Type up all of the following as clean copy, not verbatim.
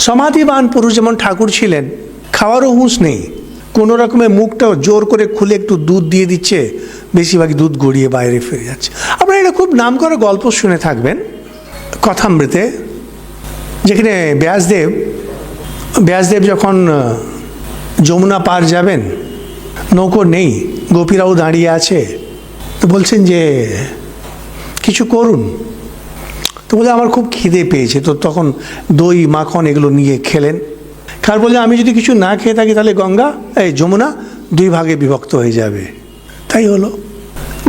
সমাধিবান পুরুষ যেমন ঠাকুর ছিলেন, খাওয়ারও হুঁশ নেই, কোনো রকমে মুখটা জোর করে খুলে একটু দুধ দিয়ে দিচ্ছে, বেশিরভাগই দুধ গড়িয়ে বাইরে ফিরে যাচ্ছে। আপনারা এটা খুব নাম করে গল্প শুনে থাকবেন কথামৃতে, যেখানে ব্যাসদেব যখন যমুনা পার যাবেন, নৌকো নেই, গোপীরাও দাঁড়িয়ে আছে, তো বলছেন যে কিছু করুন। তো বলে আমার খুব খিদে পেয়েছে, তো তখন দই মাখন এগুলো নিয়ে খেলেন। খার বলে আমি যদি কিছু না খেয়ে থাকি তাহলে যমুনা 2 ভাগে বিভক্ত হয়ে যাবে। তাই হলো।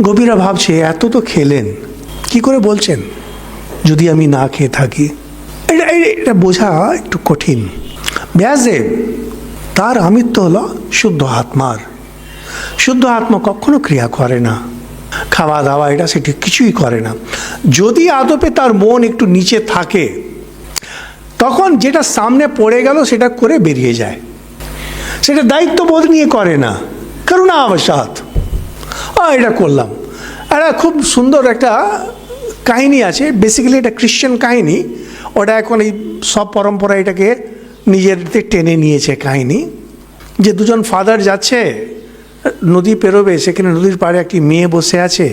গোপীরা ভাবছে এত তো খেলেন, কি করে বলছেন যদি আমি না খেয়ে থাকি? এটা বোঝা একটু কঠিন। ব্যাসদেব তার আমিত্ব হলো শুদ্ধ আত্মার। শুদ্ধ আত্মা কখনো ক্রিয়া করে না, খাওয়া দাওয়া এটা সেটা কিছুই করে না। যদি আদপে তার মন একটু নিচে থাকে, তখন যেটা সামনে পড়ে গেল সেটা করে বেরিয়ে যায়। সেটা দায়িত্ববোধ নিয়ে করে না, করুণা অবসাদ এটা করলাম। একটা খুব সুন্দর একটা কাহিনী আছে, বেসিক্যালি এটা খ্রিশ্চান কাহিনী। ওটা এখন এই সব পরম্পরা এটাকে নিজেরতে টেনে নিয়েছে কাহিনী, যে দুজন ফাদার যাচ্ছে নদী পেরোবে, সেখানে নদীর পাড়ে একটি মেয়ে বসে আছে,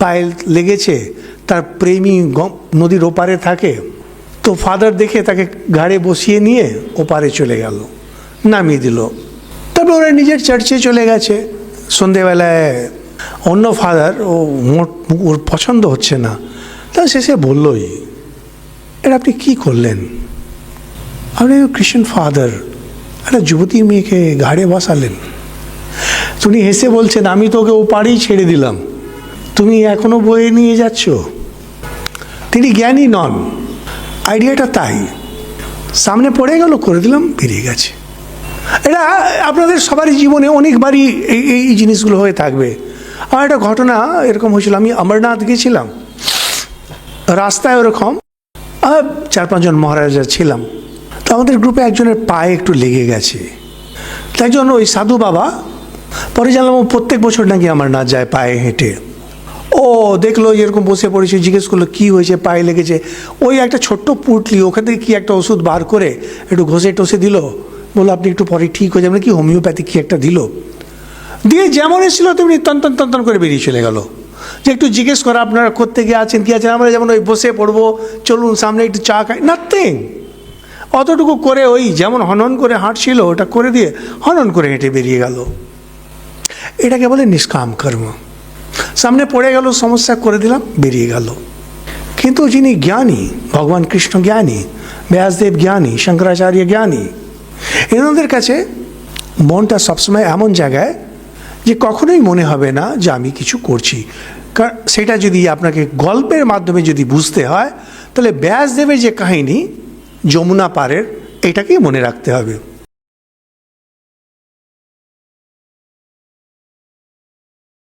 পায়ে লেগেছে, তার প্রেমী নদীর ওপারে থাকে। তো ফাদার দেখে তাকে ঘাড়ে বসিয়ে নিয়ে ওপারে চলে গেল, নামিয়ে দিল। তারপর ওরা নিজের চার্চে চলে গেছে। সন্ধেবেলায় অন্য ফাদার ওর পছন্দ হচ্ছে না, তা শেষে বললই, এটা আপনি কী করলেন? আপনি খ্রিশ্চান ফাদার, একটা যুবতী মেয়েকে ঘাড়ে বসালেন। তুমি হেসে বলছেন আমি তোকে ও পাড়েই ছেড়ে দিলাম, তুমি এখনো বয়ে নিয়ে যাচ্ছ। তিনি জ্ঞানী নন, আইডিয়াটা তাই সামনে পড়ে গেল, করে দিলাম, বেরিয়ে গেছে। এটা আপনাদের সবারই জীবনে অনেকবারই এই জিনিসগুলো হয়ে থাকবে। আমার একটা ঘটনা এরকম হয়েছিল, আমি অমরনাথ গেছিলাম, রাস্তায় ওরকম 4-5 জন মহারাজা ছিলাম। তো আমাদের গ্রুপে একজনের পায়ে একটু লেগে গেছে। তাই জন্য ওই সাধু বাবা, পরে জানলাম ও প্রত্যেক বছর নাকি অমরনাথ যায় পায়ে হেঁটে। ও দেখলো এরকম বসে পড়েছে, জিজ্ঞেস করলো কী হয়েছে, পায়ে লেগেছে। ওই একটা ছোট্ট পুটলি, ওখান থেকে কী একটা ওষুধ বার করে একটু ঘষে টষে দিল, বললো আপনি একটু পরে ঠিক হয়ে যাবেন, কি হোমিওপ্যাথি কী একটা দিল, দিয়ে যেমন এসেছিল তেমনি তন করে বেরিয়ে চলে গেল। যে একটু জিজ্ঞেস করা আপনারা কোত্থেকে আছেন, কী আছেন, আমরা যেমন ওই বসে পড়বো, চলুন সামনে একটু চা খাই, নাথিং। অতটুকু করে ওই যেমন হনন করে হাঁটছিল ওটা করে দিয়ে হনন করে হেঁটে বেরিয়ে গেল। এটাকে বলে নিষ্কাম কর্ম। সামনে পড়ে গেল, সমস্যা করে দিলাম, বেরিয়ে গেল। কিন্তু যিনি জ্ঞানী, ভগবান কৃষ্ণ জ্ঞানী, ব্যাসদেব জ্ঞানী, শঙ্করাচার্য জ্ঞানী, এনাদের কাছে মনটা সবসময় এমন জায়গায় যে কখনোই মনে হবে না যে আমি কিছু করছি। কারণ সেটা যদি আপনাকে গল্পের মাধ্যমে যদি বুঝতে হয়, তাহলে ব্যাসদেবের যে কাহিনী যমুনা পারের, এটাকেই মনে রাখতে হবে।